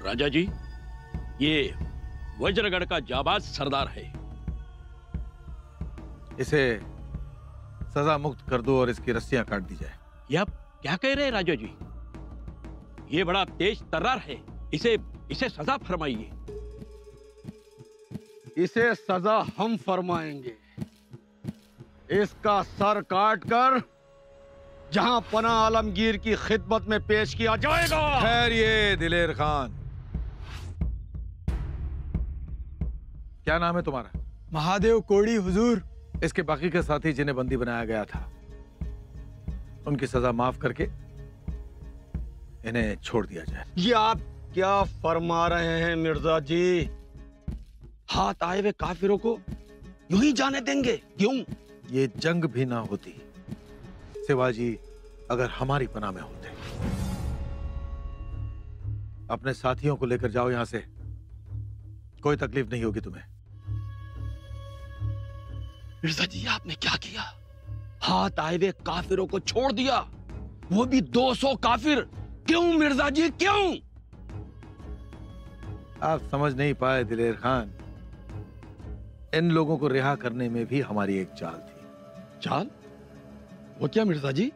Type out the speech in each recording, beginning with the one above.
राजा जी, ये वज्रगढ़ का जाबाज सरदार है। इसे सजा मुक्त कर दो और इसकी रस्सियां काट दी जाए। ये आप क्या कह रहे हैं राजा जी? ये बड़ा तेज तर्रार है, इसे सजा फरमाइए। इसे सजा हम फरमाएंगे। इसका सर काट कर जहां पना आलमगीर की खिदमत में पेश किया जाएगा। ठहरिए दिलेर खान, क्या नाम है तुम्हारा? महादेव कोड़ी हुजूर। इसके बाकी के साथी जिन्हें बंदी बनाया गया था, उनकी सजा माफ करके इन्हें छोड़ दिया जाए। ये आप क्या फरमा रहे हैं मिर्जा जी? हाथ आए हुए काफिरों को यूं ही जाने देंगे? क्यों? ये जंग भी ना होती शिवाजी अगर हमारी पनाह में होते। अपने साथियों को लेकर जाओ यहां से, कोई तकलीफ नहीं होगी तुम्हें। मिर्जा जी, आपने क्या किया? हाथ आए हुए काफिरों को छोड़ दिया, वो भी 200 काफिर। क्यों मिर्जा जी, क्यों? आप समझ नहीं पाए दिलेर खान, इन लोगों को रिहा करने में भी हमारी एक चाल थी। चाल? वो क्या मिर्जा जी?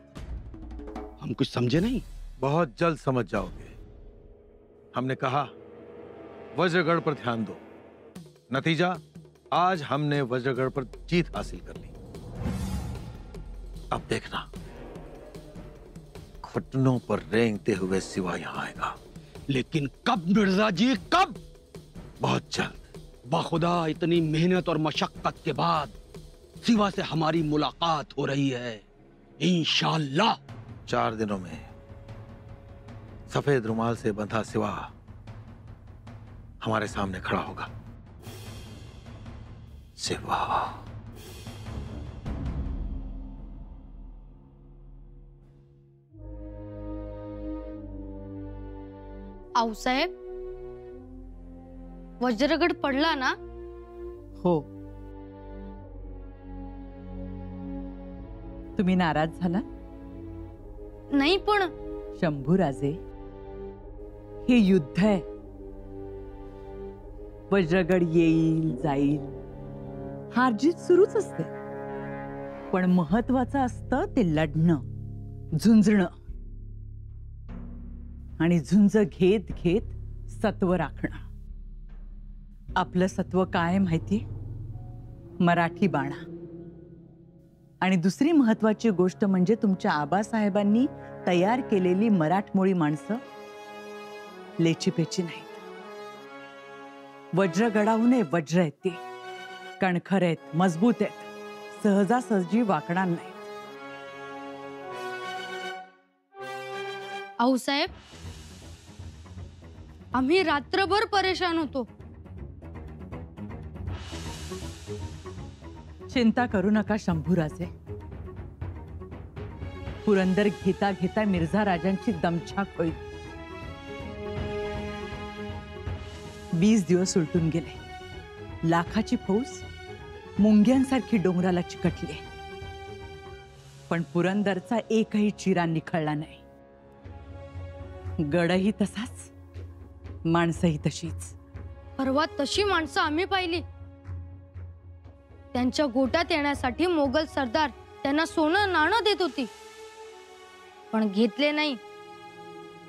हम कुछ समझे नहीं। बहुत जल्द समझ जाओगे। हमने कहा वज्रगढ़ पर ध्यान दो, नतीजा आज हमने वज्रगढ़ पर जीत हासिल कर ली। अब देखना, घुटनों पर रेंगते हुए सिवा यहां आएगा। लेकिन कब मिर्जा जी, कब? बहुत जल्द। बाखुदा इतनी मेहनत और मशक्कत के बाद सिवा से हमारी मुलाकात हो रही है। इंशाअल्लाह 4 दिनों में सफेद रुमाल से बंधा सिवा हमारे सामने खड़ा होगा। सिवा। आऊसाहेब, वज्रगड पडला ना? हो. तुम्ही नाराज झाला? नाही, पण शंभूराजे, हे युद्ध आहे. वज्रगड येईल जाईल, हार जीत सुरूच असते, पण महत्वाचं असतं ते लढणं, झुंजणं आणि झुंज घेत घेत सत्व राखणं. आपलं सत्व काय माहिती? मराठी बाणा. आणि दुसरी महत्वाची गोष्ट म्हणजे तुमच्या आबासाहेबांनी तयार केलेली मराठमोळी माणसं लेचीपेची नाहीत. वज्रगडाहून वज्र आहेत ती, कणखर आहेत, मजबूत आहेत, सहजासहजी वाकणार नाहीत. आऊसाहेब, आम्ही रात्रभर परेशान होतो. चिंता करू नका शंभूराजे. पुरंदर घेता घेता मिर्झा राजांची दमछाक होईल. 20 दिवस उलटून गेले. लाखाची फौज मुंग्यांसारखी डोंगराला चिकटली, पण पुरंदरचा एकही चिरा निखळला नाही. गडही तसाच, माणसंही तशीच. परवा तशी माणसं आम्ही पाहिली. त्यांच्या गोटात येण्यासाठी मोगल सरदार त्यांना सोनं नाणं देत होती, पण घेतले नाही.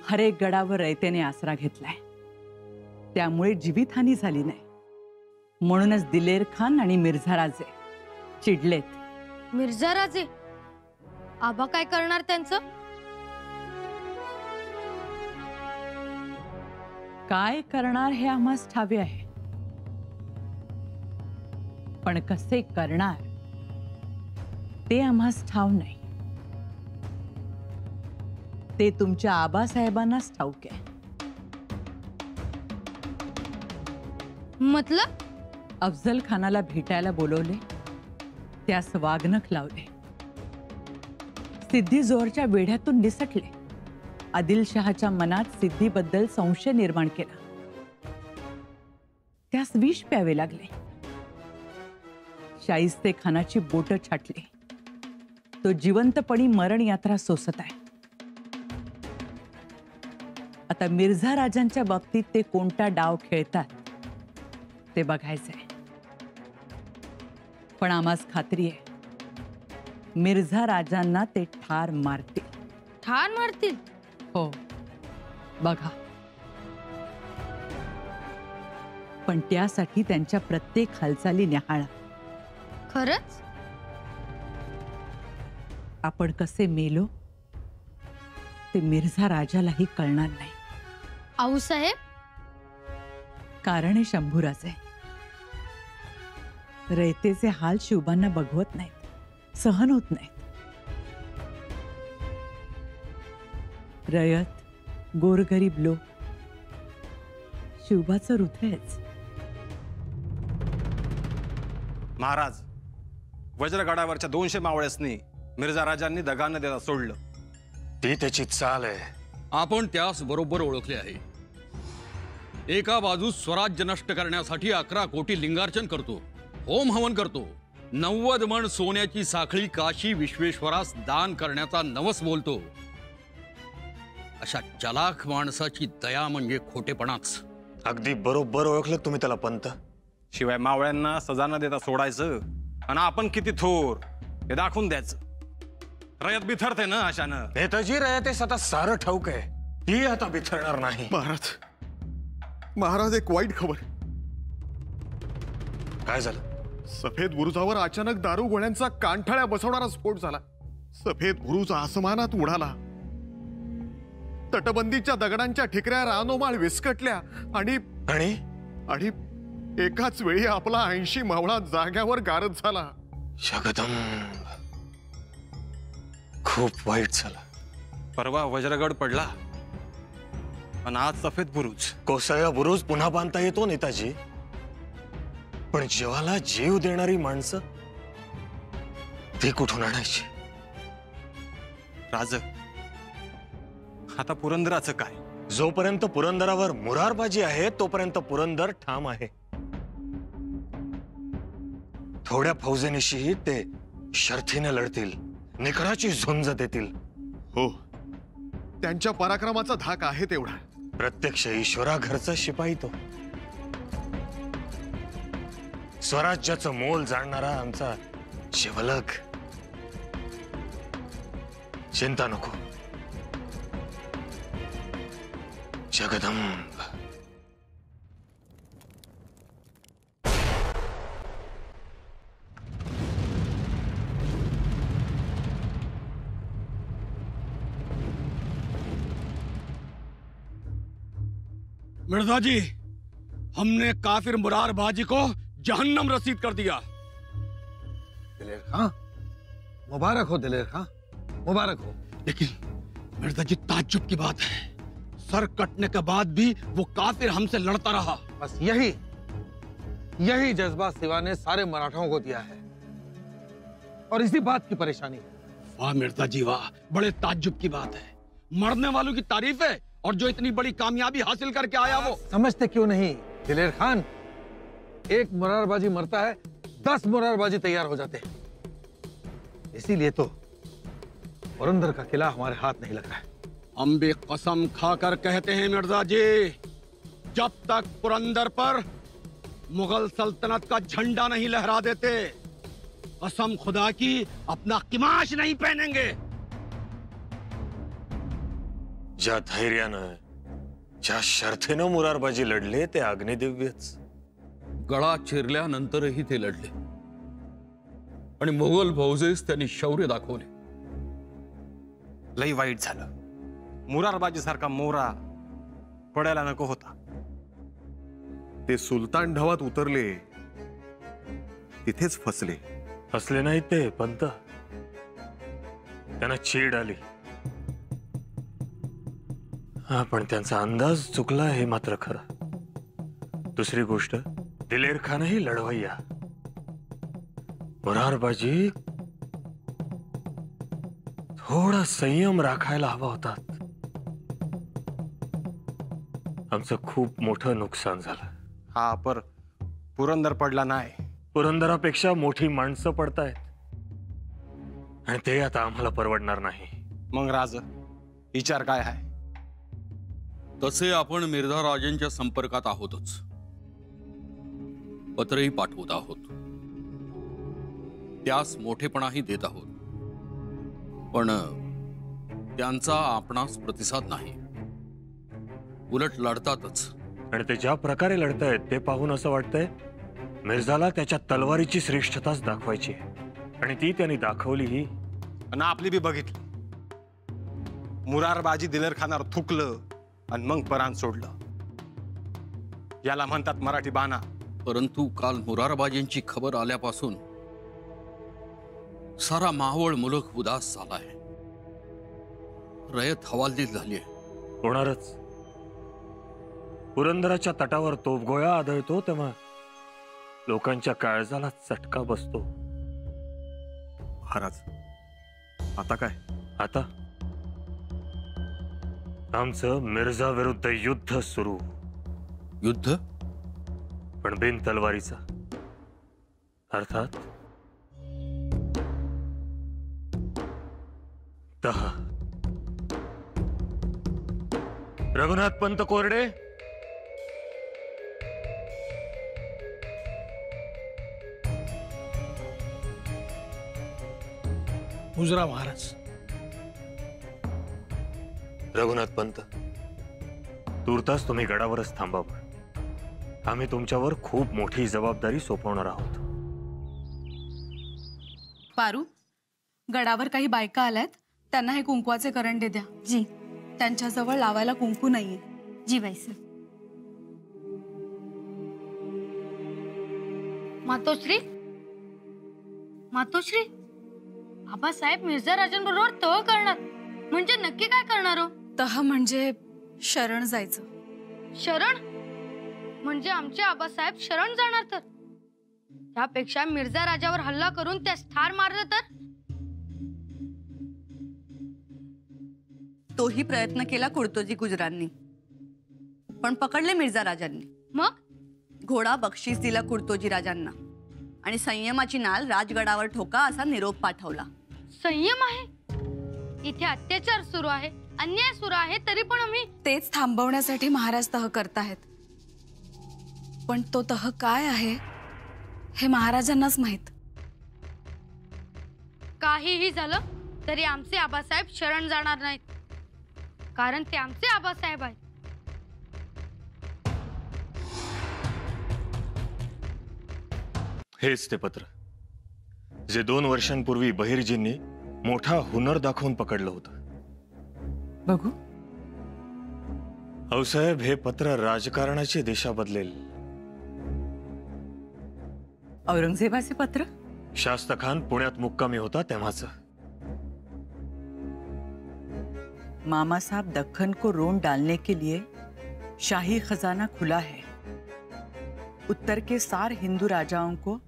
हर एक गडावर रयतेने आसरा घेतलाय, त्यामुळे जीवितहानी झाली नाही. म्हणूनच दिलेर खान आणि मिर्झा राजे चिडलेत. मिर्झा राजे? आबा काय करणार त्यांचं? काय करणार हे आम्हास ठावे आहे, पण कसे करणार ते आम्हास ठाव नाही. ते तुमच्या आबासाहेबांनाच ठाऊक आहे. मतलब? अफजल खानाला भेटायला बोलवले, त्यास वागणक लावले, सिद्धी जोहरच्या वेढ्यातून निसटले, आदिलशहाच्या मनात सिद्धीबद्दल संशय निर्माण केला, त्यास विष प्यावे लागले, शाहिस्ते खानाची बोट छाटली, तो जिवंतपणी मरण यात्रा सोसत आहे. आता मिर्झा राजांच्या बाबतीत ते कोणता डाव खेळतात ते बघायचंय. पण आम्हास खात्री आहे मिर्झा राजांना ते ठार मारतील. ठार मारतील? हो, बघा. पण त्यासाठी त्यांच्या प्रत्येक हालचाली निहाळा. खरंच? आपण कसे मेलो ते मिर्झा राजालाही कळणार नाही. आऊसाहेब, कारण हे शंभूराजे. रयतेचे हाल शिवबांना बघवत नाहीत, सहन होत नाहीत. रयत, गोरगरीब लोक शिवबाचं हृदयच. महाराज, वज्रगडावरच्या 200 मावळ्यासनी मिर्झा राजांनी दगा न देता सोडलं. ती त्याची चाल आहे. आपण त्यास बरोबर ओळखले आहे. एका बाजूस स्वराज्य नष्ट करण्यासाठी 11 कोटी लिंगार्चन करतो, होम हवन करतो, 90 मण सोन्याची साखळी काशी विश्वेश्वरास दान करण्याचा नवस बोलतो. अशा चलाख माणसाची दया म्हणजे खोटेपणाच. अगदी बरोबर ओळखलं तुम्ही त्याला पंत. शिवाय मावळ्यांना सजा न देता सोडायचं आणि आपण किती थोर हे दाखवून द्यायचं. रयत बिथरते ना अशानं. नेताजी रयते स्वतः सारं ठाऊक आहे, ती आता बिथरणार नाही. महाराज एक वाईट खबर. काय झालं? सफेद बुरुजावर अचानक दारू गोळ्यांचा कांठाळ्या बसवणारा स्फोट झाला. सफेद बुरुज आसमानात उडाला. तटबंदीच्या दगडांच्या ठिकऱ्या रानोमाळ विस्कटल्या आणि आणि आणि एकाच वेळी आपला 80 मावळा जाग्यावर गारद झाला. जगदंब, खूप वाईट झालं. परवा वज्रगड पडला आणि आज सफेद बुरुज. कोसळला बुरुज पुन्हा बांधता येतो नेताजी, पण जीवाला जीव देणारी माणसं ती कुठून आणायची? राज, आता पुरंदराचं काय? जोपर्यंत पुरंदरावर मुरारबाजी आहे तोपर्यंत पुरंदर ठाम आहे. थोड्या फौजेनिशी ते शर्थीने लढतील, निकराची झुंज देतील. हो, त्यांच्या पराक्रमाचा धाक आहे तेवढा. प्रत्यक्ष ईश्वरा घरचा शिपाई तो. स्वराज्याचं मोल जाणणारा आमचा शिवलग. चिंता नको. जगदंब. मिर्जा जी, हमने काफिर मुरारबाजी को जहन्नम रसीद कर दिया. दिलेर खां, मुबारक हो दिलेर खां, मुबारक हो. लेकिन मिर्जा जी, ताज्जुब की बात है, सर कटने के बाद भी वो काफिर हमसे लड़ता रहा. बस यही जज्बा सिवा ने सारे मराठाओं को दिया है और इसी बात की परेशानी है. वाह मिर्जा जी वाह, बड़े ताज्जुब की बात है. मरने वालों की तारीफ है और जो इतनी बड़ी कामयाबी हासिल करके आया वो. समझते क्यों नहीं दिलेर खान? एक मुरारबाजी मरता है, 10 मुरारबाजी तैयार हो जाते हैं. इसीलिए तो पुरंदर का किला हमारे हाथ नहीं लग रहा है. हम भी कसम खाकर कहते हैं मिर्जा जी, जब तक पुरंदर पर मुगल सल्तनत का झंडा नहीं लहरा देते, कसम खुदा की अपना किमाश नहीं पहनेंगे. ज्या धैर्यानं, ज्या शर्थीनं मुरारबाजी लढले ते अग्निदिव्यच. गळा चिरल्यानंतरही ते लढले आणि मोगल फौजेस त्यांनी शौर्य दाखवले. लई वाईट झालं. मुरारबाजी सारखा मोरा पडायला नको होता. ते सुलतान ढवात उतरले, तिथेच फसले. फसले नाहीत ते पंत. त्यांना चीड आली. हा, पण त्यांचा अंदाज चुकला हे मात्र खरं. दुसरी गोष्ट, दिलेर खानही लढवय्या. मुरारबाजी थोडा संयम राखायला हवा होता. आमचं खूप मोठं नुकसान झालं. हा, पर पुरंदर पडला नाही. पुरंदरापेक्षा मोठी माणसं पडतायत आणि ते आता आम्हाला परवडणार नाही. मग राज, विचार काय आहे? तसे आपण मिर्झा राजेंच्या संपर्कात आहोतच, पत्रही पाठवत आहोत, त्यास मोठेपणाही देत आहोत, पण त्यांचा आपणास प्रतिसाद नाही, उलट लढतातच. आणि ते ज्या प्रकारे लढतायत ते पाहून असं वाटतंय मिर्झाला त्याच्या तलवारीची श्रेष्ठताच दाखवायची आहे, आणि ती त्यांनी दाखवलीही आणि आपली बी बघितली. मुरारबाजी दिलेर खानावर थुकलं आणि मग परान सोडलं. याला म्हणतात मराठी बाणा. परंतु काल मुरारबाजींची खबर आल्यापासून सारा मावळ मुलक उदास झालाय. रयत हवालदिल झालीय. होणारच. पुरंदराच्या तटावर तोफगोळा आदळतो तेव्हा लोकांच्या काळजाला चटका बसतो. महाराज, आता काय? आता आमचं मिर्झा विरुद्ध युद्ध सुरू. युद्ध? पण बिन तलवारीचा, अर्थात तह. रघुनाथ पंत कोरडे, हुजरा महाराज. रघुनाथ पंत, तुर्तास तुम्ही गडावरच थांबावं. आम्ही तुमच्यावर खूप मोठी जबाबदारी सोपवणार आहोत. पारू, गडावर काही बायका आल्यात, त्यांना हे कुंकवाचे करंडे द्या. जी. त्यांच्याजवळ लावायला कुंकू नाहीये. जी बाईस. मातोश्री, मातोश्री, आबासाहेब मिर्झा राजांबरोबर तह करणार म्हणजे नक्की काय करणार हो? तह म्हणजे शरण जायचं. शरण म्हणजे आमचे आबासाहेब शरण जाणार तर? त्यापेक्षा मिर्झा राजावर हल्ला करून त्यास ठार मारलं तर? तोही प्रयत्न केला कुर्तोजी गुजरांनी, पण पकडले मिर्झा राजांनी. मग घोडा बक्षीस दिला कुर्तोजी राजांना आणि संयमाची नाल राजगडावर ठोका असा निरोप पाठवला. संयम आहे? इथे अत्याचार सुरू आहे, अन्याय सुरू आहे, तरी पण आम्ही तेच थांबवण्यासाठी महाराज तह करताहेत. पण तो तह काय आहे हे महाराजांनाच माहित. काहीही झालं तरी आमचे आबासाहेब शरण जाणार नाहीत, कारण ते आमचे आबासाहेब आहेत. हेच ते पत्र जे 2 वर्षांपूर्वी बहिर्जींनी मोठा हुनर दाखवून पकडलं होतं. बघू. औसाहेब, हे पत्र राजकारणाची दिशा बदलेल. औरंगजेबाचे पत्र? शास्त्रखान पुण्यात मुक्कामी होता तेव्हाचं. मामा साहब, दक्कन को रोन डालने के लिए शाही खजाना खुला है. उत्तर के सार हिंदू राजाओं को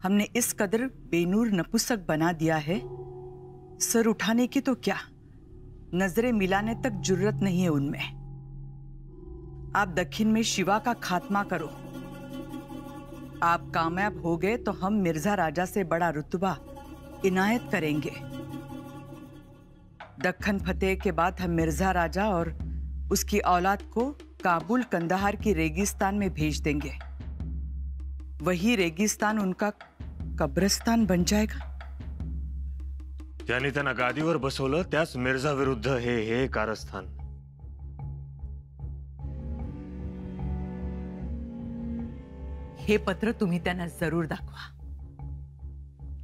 हमने इस कदर बेनूर नपुंसक बना दिया है, सर उठाने की तो क्या, नजरें मिलाने तक जुर्रत नहीं है उनमें. आप दक्षिण में शिवा का खात्मा करो. आप कामयाब हो गए तो हम मिर्जा राजा से बड़ा रुतबा इनायत करेंगे. दक्कन फतेह के बाद हम मिर्जा राजा और उसकी औलाद को काबुल कंदाहार की रेगिस्तान में भेज देंगे. वही रेगिस्तान उनका कब्रिस्तान बन जाएगा. त्यांनी त्यांना गादीवर बसवलं, त्याच मिर्झा विरुद्ध हे कारस्थान. हे पत्र तुम्ही त्यांना जरूर दाखवा.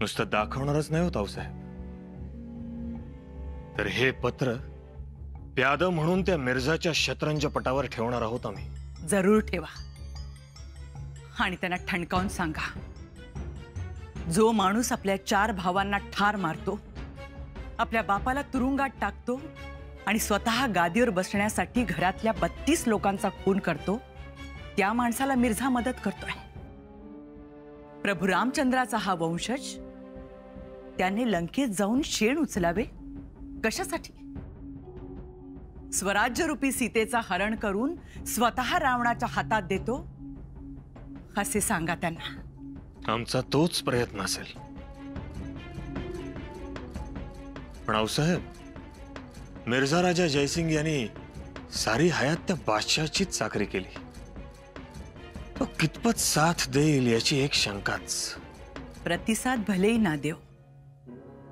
नुसतं दाखवणारच नाही होत साहेब, तर हे पत्र प्याद म्हणून त्या मिर्झाच्या शतरंज पटावर ठेवणार आहोत आम्ही. जरूर ठेवा आणि त्यांना ठणकावून सांगा, जो माणूस आपल्या 4 भावांना ठार मारतो, आपल्या बापाला तुरुंगात टाकतो आणि स्वतः गादीवर बसण्यासाठी घरातल्या 32 लोकांचा खून करतो, त्या माणसाला मिर्झा मदत करतोय. प्रभू रामचंद्राचा हा वंशज, त्याने लंकेत जाऊन शेण उचलावे कशासाठी? स्वराज्यरूपी सीतेचा हरण करून स्वतः रावणाच्या हातात देतो असे सांगा त्यांना. आमचा तोच प्रयत्न असेल. पण आऊसाहेब, मिर्झा राजा जयसिंग यांनी सारी हयात त्या बादशाहचीच चाकरी केली. तो कितपत साथ देईल याची एक शंकाच. प्रतिसाद भलेही ना देव,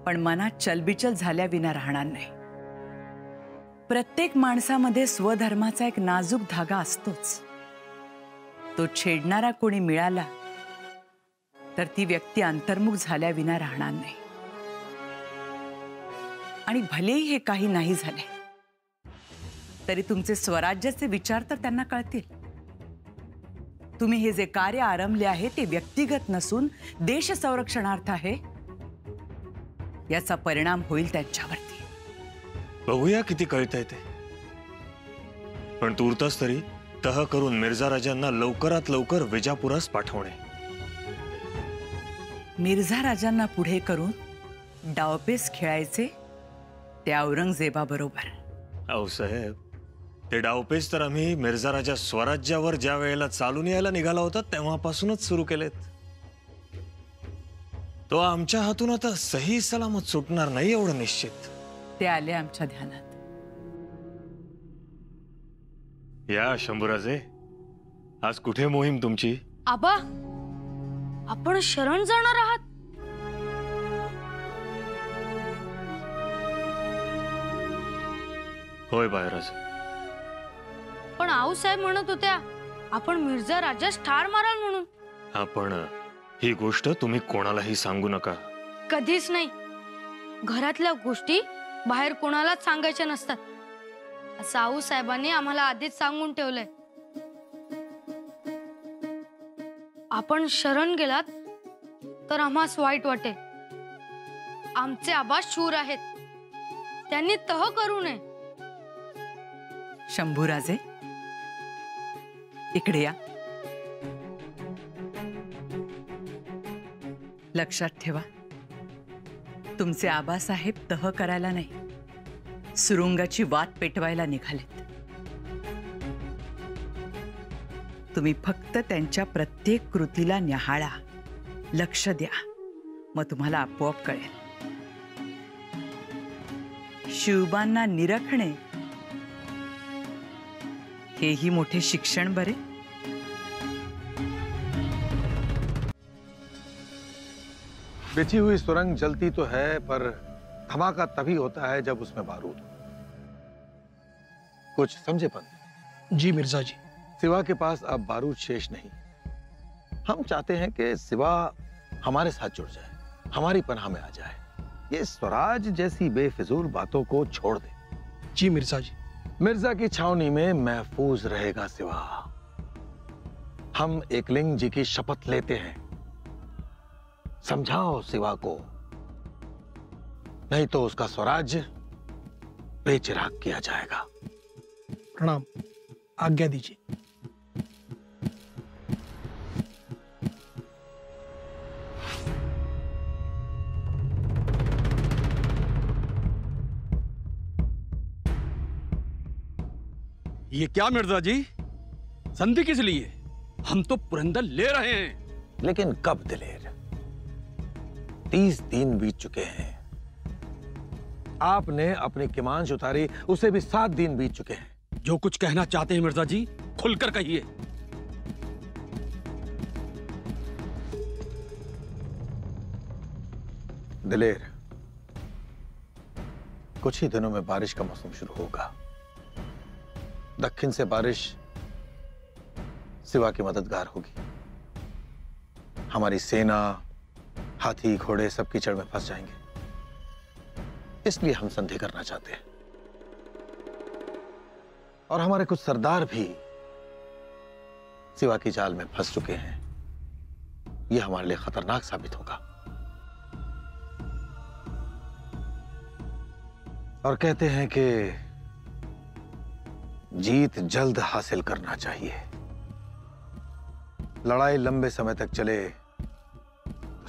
पण मनात चलबिचल झाल्याविना राहणार नाही. प्रत्येक माणसामध्ये स्वधर्माचा एक नाजूक धागा असतोच. तो छेडणारा कोणी मिळाला तर ती व्यक्ती अंतर्मुख झाल्याविना राहणार नाही. आणि भलेही हे काही नाही झाले तरी तुमचे स्वराज्याचे विचार तर त्यांना कळतील. तुम्ही हे जे कार्य आरंभले आहे ते व्यक्तिगत नसून देश संरक्षणार्थ आहे, याचा परिणाम होईल त्यांच्यावरती. बघूया किती कळतंय ते. पण तूर्तास तरी तह करून मिर्झा राजांना लवकरात लवकर विजापुरास पाठवणे. मिर्झा राजांना पुढे करून डावपेच खेळायचे ते औरंगजेबाबरोबर. अहो साहेब, ते डावपेच तर आम्ही मिर्झा राजा स्वराज्यावर ज्या वेळेला चालून यायला निघाला होता तेव्हापासूनच सुरू केलेत. तो आमच्या हातून आता सही सलामत सुटणार नाही एवढं निश्चित. ते आले आमच्या ध्यानात. या शंभूराजे, आज कुठे मोहीम तुमची? आबा, आपण शरण जाणार आहात? होय बायराज. पण आऊसाहेब म्हणत होत्या आपण मिर्झा राजास ठार माराल म्हणून. आपण ही गोष्ट तुम्ही कोणालाही सांगू नका. कधीच नाही. घरातल्या गोष्टी बाहेर कोणालाच सांगायच्या नसतात असं आऊसाहेबांनी आम्हाला आधीच सांगून ठेवलंय. आपण शरण गेलात तर आम्हास वाईट वाटेल. आमचे आबा शूर आहेत, त्यांनी तह करू नये. शंभूराजे, इकडे या. लक्षात ठेवा, तुमचे आबासाहेब तह करायला नाही, सुरुंगाची वाट पेटवायला निघालेत. तुम्ही फक्त त्यांच्या प्रत्येक कृतीला न्याहाळा, लक्ष द्या, मग तुम्हाला आपोआप कळेल. शिवबांना निरखणे हेही मोठे शिक्षण बरे. बिछी हुई सुरंग जलती तो है, पर धमाका तभी होता है जब उसमें बारूद हो. कुछ समझे पंत? जी मिर्जा जी. सिवा के पास अब बारूद शेष नहीं. हम चाहते हैं कि सिवा हमारे साथ जुड़ जाए, हमारी पनाह में आ जाए. ये स्वराज जैसी बेफिजूल बातों को छोड़ दे. जी मिर्जा जी. मिर्जा की छावनी में महफूज रहेगा सिवा. हम एकलिंग जी की शपथ लेते हैं. समझाओ सिवा को, नहीं तो उसका स्वराज्य बेचिराग किया जाएगा. प्रणाम, आज्ञा दीजिए. ये क्या मिर्जा जी, संधि किस लिए? हम तो पुरंदर ले रहे हैं. लेकिन कब दिलेर? 30 दिन बीत चुके हैं. आपने अपनी किमांश उतारी, उसे भी 7 दिन बीत चुके हैं. जो कुछ कहना चाहते हैं मिर्जा जी, खुलकर कहिए. दिलेर, कुछ ही दिनों में बारिश का मौसम शुरू होगा. दक्षिण से बारिश सिवा की मददगार होगी. हमारी सेना, हाथी, घोड़े सब कीचड़ में फंस जाएंगे. इसलिए हम संधि करना चाहते हैं. और हमारे कुछ सरदार भी सिवा की जाल में फंस चुके हैं. यह हमारे लिए खतरनाक साबित होगा. और कहते हैं कि जीत जल्द हासिल करना चाहिए. लड़ाई लंबे समय तक चले,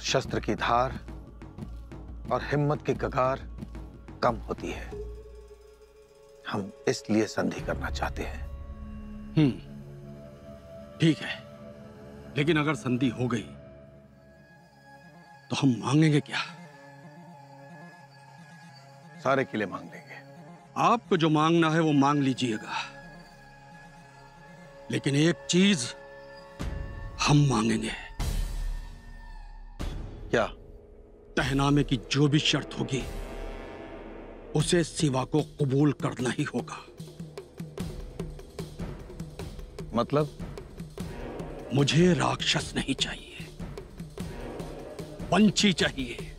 शस्त्र की धार और हिम्मत की कगार कम होती है. हम इसलिए संधि करना चाहते हैं. ठीक है, लेकिन अगर संधि हो गई तो हम मांगेंगे क्या? सारे किले मांग लेंगे. आपको जो मांगना है वो मांग लीजिएगा. लेकिन एक चीज हम मांगेंगे। क्या? तहनामे की जो भी शर्त होगी उसे शिवा को कबूल करना ही होगा। मतलब? मुझे राक्षस नहीं चाहिए, पंछी चाहिए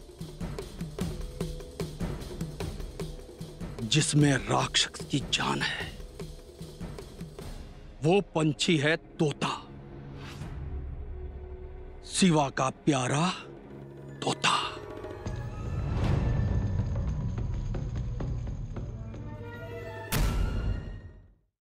जिसमें राक्षस की जान है। वो पंछी है तोता, शिवा का प्यारा तोता।